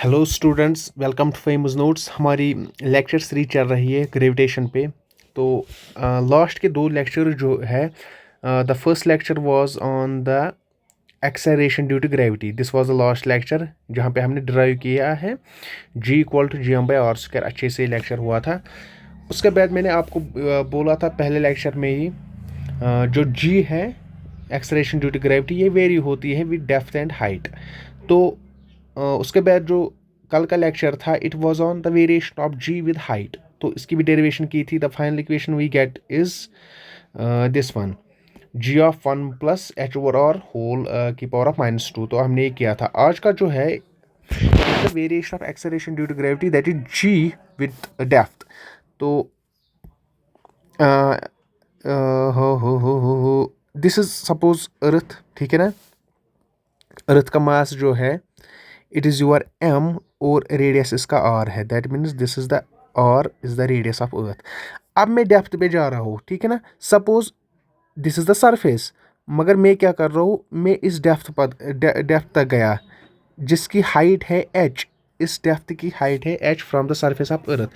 Hello students, welcome to famous notes. हमारी lecture series चल रही है ग्रेविटेशन पे। तो लास्ट के दो लेक्चर जो है, the first lecture was on the acceleration due to gravity. This was the last lecture जहाँ पे हमने डिराइव किया है G equal to G M by R square. अच्छे से लेक्चर हुआ था। उसके बाद मैंने आपको बोला था पहले लेक्चर में ही, जो जी है एक्सेलरेशन ड्यू टू ग्रेविटी, ये वेरी होती है विद डेप्थ एंड हाइट। तो उसके बाद जो कल का लेक्चर था, it was on the variation of G with height. तो इसकी भी डेरिवेशन की थी। The final equation we get is this one, G of one plus H over R whole की पावर ऑफ -2। तो हमने ये किया था। आज का जो है the variation of acceleration due to gravity, that is G with depth. तो हो दिस इज सपोज अर्थ, ठीक है ना। अर्थ का मास जो है इट इज़ योर एम और रेडियस इसका आर है। That means this is the R is the radius of earth. अब मैं डेप्थ पे जा रहा हूँ, ठीक है ना। Suppose this is the surface, मगर मैं क्या कर रहा हूँ, मैं इस डेप्थ तक गया जिसकी हाइट है एच। इस डेप्थ की हाइट है H from the surface of अर्थ।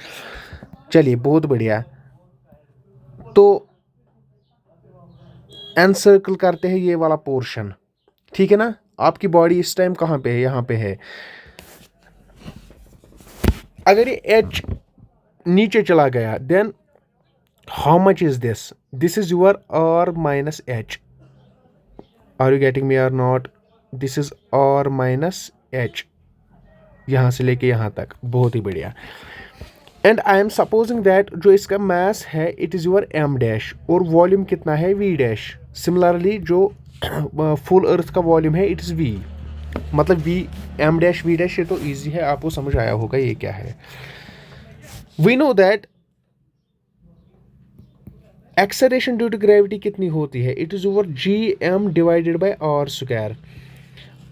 चलिए, बहुत बढ़िया। तो एनसर्कल करते हैं ये वाला पोर्शन, ठीक है ना। आपकी बॉडी इस टाइम कहाँ पे है? यहाँ पे है। अगर ये एच नीचे चला गया, then how much is this? This is your R minus H. Are you getting me or not? This is R minus H, यहाँ से लेके यहाँ तक। बहुत ही बढ़िया। And I am supposing that जो इसका मास है it is your M dash, और वॉल्यूम कितना है? V dash. सिमिलरली जो फुल अर्थ का वॉल्यूम है इट इज़ वी, मतलब V M dash V dash. ये तो ईजी है, आपको समझ आया होगा ये क्या है। We know that acceleration due to gravity कितनी होती है? It is over G M divided by R square.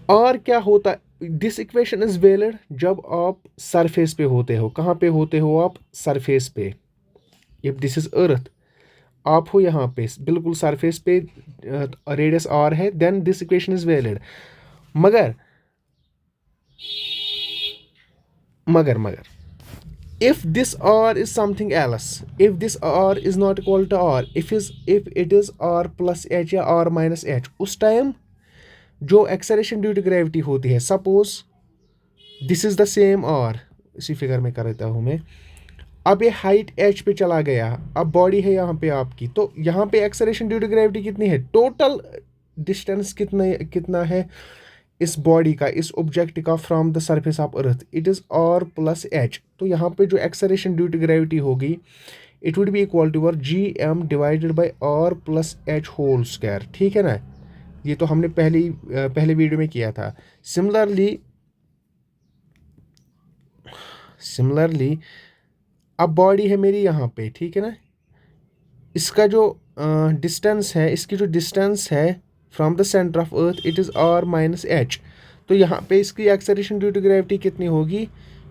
और क्या होता? दिस इक्वेशन इज वैलिड जब आप सरफेस पे होते हो। कहाँ पे होते हो आप? सरफेस पे। इफ दिस इज अर्थ, आप हो यहाँ पे बिल्कुल सरफेस पे, रेडियस आर है, then this equation is valid. मगर मगर मगर if this r is something else, if this r is not equal to r, if it is r plus h या r minus h, उस time जो acceleration due to gravity होती है, suppose this is the same r, इसी figure में कर देता हूँ मैं। अब ये हाइट h पे चला गया, अब बॉडी है यहाँ पे आपकी, तो यहाँ पे एक्सेलरेशन ड्यू टू ग्रेविटी कितनी है? टोटल डिस्टेंस कितना है इस बॉडी का, इस ऑब्जेक्ट का, from the surface of earth? It is R plus H. तो यहाँ पे जो एक्सेलरेशन ड्यू टू ग्रेविटी होगी it would be equal to your G M divided by R plus H whole square, ठीक है ना। ये तो हमने पहले वीडियो में किया था। सिमिलरली अब बॉडी है मेरी यहाँ पे, ठीक है ना। इसका जो डिस्टेंस है, इसकी जो डिस्टेंस है from the centre of earth it is R minus H. तो यहाँ पे इसकी एक्सेलरेशन ड्यू टू ग्रेविटी कितनी होगी?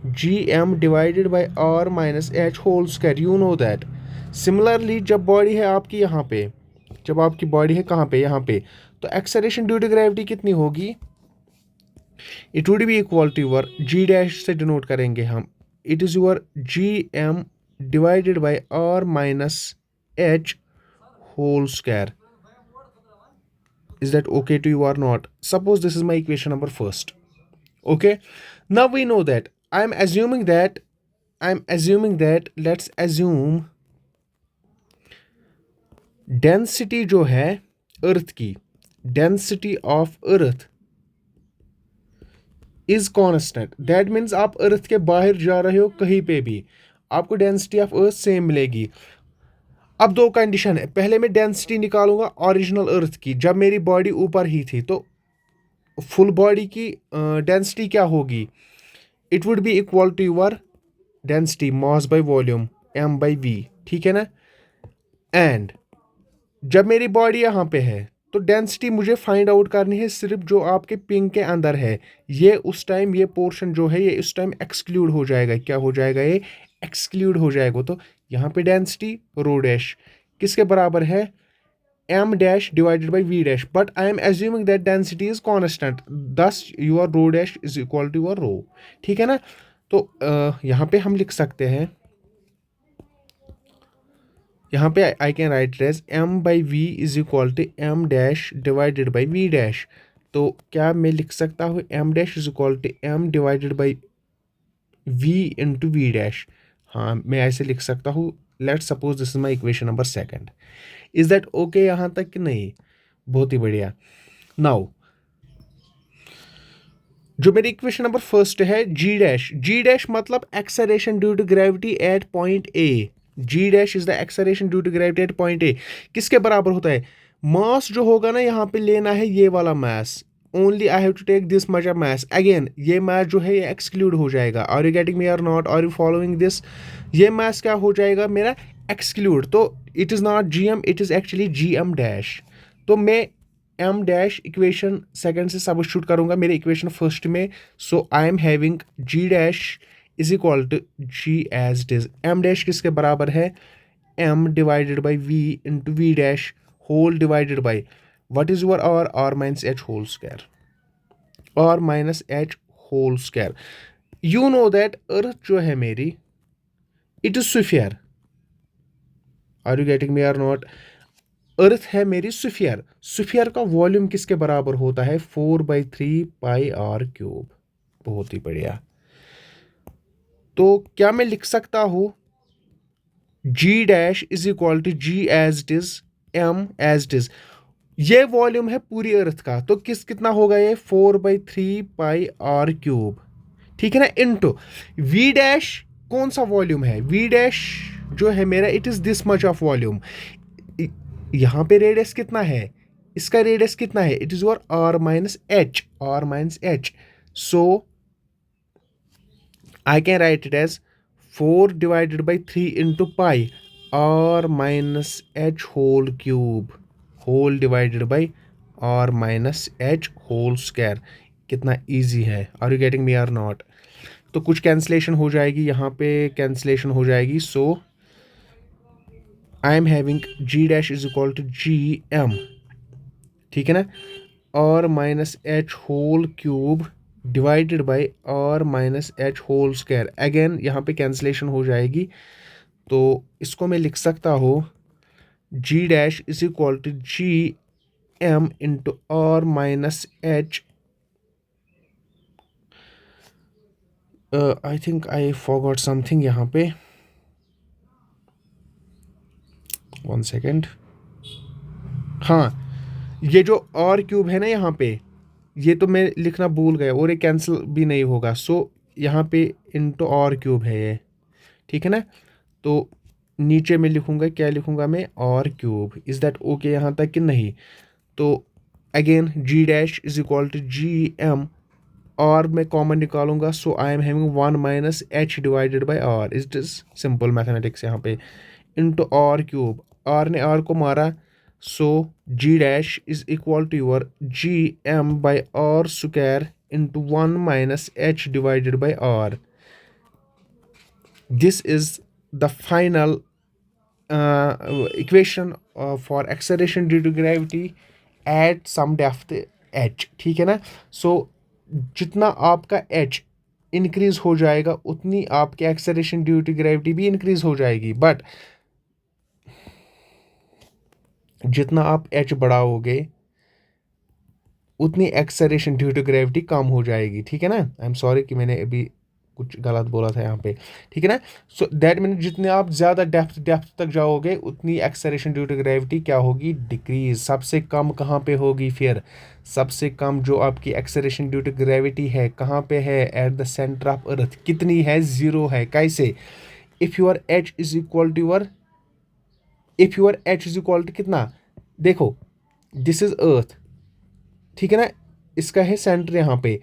G M divided by R minus H whole square. You know that. Similarly जब बॉडी है आपकी यहाँ पे, जब आपकी बॉडी है कहाँ पे? यहाँ पे, तो एक्सेलरेशन ड्यू टू ग्रेविटी कितनी होगी? It would be equal to your G dash से डिनोट करेंगे हम। It is your G M divided by R minus H whole square. Is that okay to you or not? Suppose this is my equation number first. Okay, now we know that I'm assuming that let's assume density जो है अर्थ की, density of earth is constant. That means आप अर्थ के बाहर जा रहे हो कहीं पे भी, आपको डेंसिटी ऑफ अर्थ सेम मिलेगी। अब दो कंडीशन है। पहले मैं डेंसिटी निकालूंगा ओरिजिनल अर्थ की, जब मेरी बॉडी ऊपर ही थी। तो फुल बॉडी की डेंसिटी क्या होगी? It would be equal to your density mass by volume M by V, ठीक है ना। एंड जब मेरी बॉडी यहाँ पे है तो डेंसिटी मुझे फाइंड आउट करनी है सिर्फ जो आपके पिंक के अंदर है। ये उस टाइम, ये पोर्शन जो है ये उस टाइम एक्सक्लूड हो जाएगा। क्या हो जाएगा? ये एक्सक्लूड हो जाएगा। तो यहाँ पे डेंसिटी रो डैश किसके बराबर है? m dash divided by v dash, but I am assuming that density is constant, thus your rho dash is equal to your rho. ठीक है ना? तो यहाँ पे हम लिख सकते हैं, यहाँ पे I can write it as m by v is equal to m dash divided by v dash. तो क्या मैं लिख सकता हूँ m dash is equal to m divided by v into V dash? हाँ, मैं ऐसे लिख सकता हूँ. Let's suppose this is my equation number second. Is that okay यहाँ तक कि नहीं? बहुत ही बढ़िया. नाउ जो मेरी इक्वेशन नंबर फर्स्ट है, जी डैश मतलब acceleration due to gravity at point A. G dash is the acceleration due to gravity at point A. किसके बराबर होता है? मास जो होगा ना, यहाँ पे लेना है ये वाला mass. Only I have to take this much of mass. Again ये मास जो है ये एक्सक्लूड हो जाएगा. Are you getting me or not? Are you following this? ये मास क्या हो जाएगा मेरा? एक्सक्लूड. तो it is not G M, it is actually G M dash. तो मैं एम डैश इक्वेशन सेकंड से सब्स्टिट्यूट करूंगा मेरे इक्वेशन फर्स्ट में. So I am having G dash is equal to G as it is. M dash किसके बराबर है? M divided by V into V dash whole divided by what is your R minus H whole square. R minus H whole square. You know that earth जो है मेरी, it is sphere. Are you getting me or not? Earth है मेरी sphere. Sphere का volume किसके बराबर होता है? 4/3 पाई आर क्यूब. बहुत ही बढ़िया. तो क्या मैं लिख सकता हूँ G dash is equal to G as it is, M as it is. ये वॉल्यूम है पूरी अर्थ का. तो कितना होगा ये? 4/3 पाई आर क्यूब. ठीक है ना? Into V dash. कौन सा वॉल्यूम है? वी डैश जो है मेरा, it is this much of volume. यहाँ पे रेडियस कितना है? इसका रेडियस कितना है? It is your R minus H. R minus H. So I can write it as 4 divided by 3 into pi R minus H whole cube whole divided by R minus H whole square. कितना easy है. Are you getting me or not? तो कुछ cancellation हो जाएगी, यहाँ पे cancellation हो जाएगी. So I am having G dash is equal to G M. ठीक है ना? R minus H whole cube divided by R minus H whole square. Again यहाँ पे कैंसलेशन हो जाएगी. तो इसको मैं लिख सकता हूँ G dash is equal to G M into R minus H. I think I forgot something यहाँ पे. 1 सेकेंड. हाँ, ये जो आर क्यूब है ना यहाँ पे, ये तो मैं लिखना भूल गया और ये कैंसिल भी नहीं होगा. सो यहाँ पे इंटू आर क्यूब है ये. ठीक है ना? तो नीचे में लिखूंगा, क्या लिखूंगा मैं? R cube. Is that okay यहाँ तक कि नहीं? तो again G dash is equal to G M. R मैं कॉमन निकालूंगा. So I am having 1 minus H divided by R. It is simple mathematics यहाँ पे. Into R cube. आर ने आर को मारा. So G dash is equal to your G M by R square into 1 minus H divided by R. This is the final equation for acceleration due to gravity at some depth h. ठीक है ना? सो जितना आपका h increase हो जाएगा उतनी आपकी acceleration due to gravity भी इंक्रीज हो जाएगी. बट जितना आप h बढ़ाओगे उतनी एक्सेलरेशन ड्यू टू ग्रेविटी कम हो जाएगी. ठीक है ना? आई एम सॉरी कि मैंने अभी कुछ गलत बोला था यहाँ पे. ठीक है ना? सो दैट मीन जितने आप ज़्यादा डेप्थ तक जाओगे उतनी एक्सेलरेशन ड्यू टू ग्रेविटी क्या होगी? डिक्रीज. सबसे कम कहाँ पे होगी फिर? सबसे कम जो आपकी एक्सेलरेशन ड्यू टू ग्रेविटी है कहाँ पे है? At the centre of earth. कितनी है? 0 है. कैसे? If your H is equal to your कितना? देखो, दिस इज अर्थ. ठीक है ना? इसका है सेंटर यहाँ पे.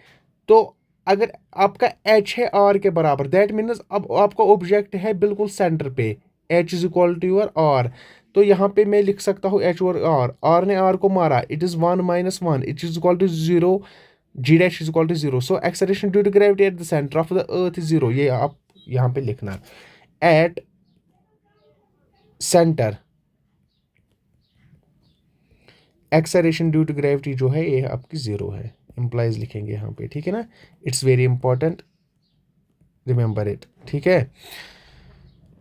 तो अगर आपका एच है आर के बराबर, दैट मीन्स अब आपका ऑब्जेक्ट है बिल्कुल सेंटर पे. H is equal to your R. तो यहाँ पे मैं लिख सकता हूँ एच और आर ने आर को मारा. It is 1 minus 1. It is equal to 0. G dash is equal to 0. So acceleration due to gravity at the centre of the earth is 0. ये आप यहाँ पे लिखना. At centre acceleration due to gravity जो है ये आपकी 0 है, इम्प्लाइज लिखेंगे यहाँ पे, ठीक है ना। It's very important, remember it, ठीक है।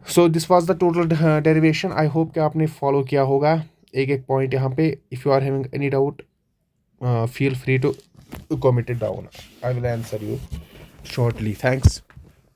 So this was the total derivation. I hope कि आपने फॉलो किया होगा एक एक पॉइंट यहाँ पे। If you are having any doubt, feel free to comment it down. I will answer you shortly. Thanks.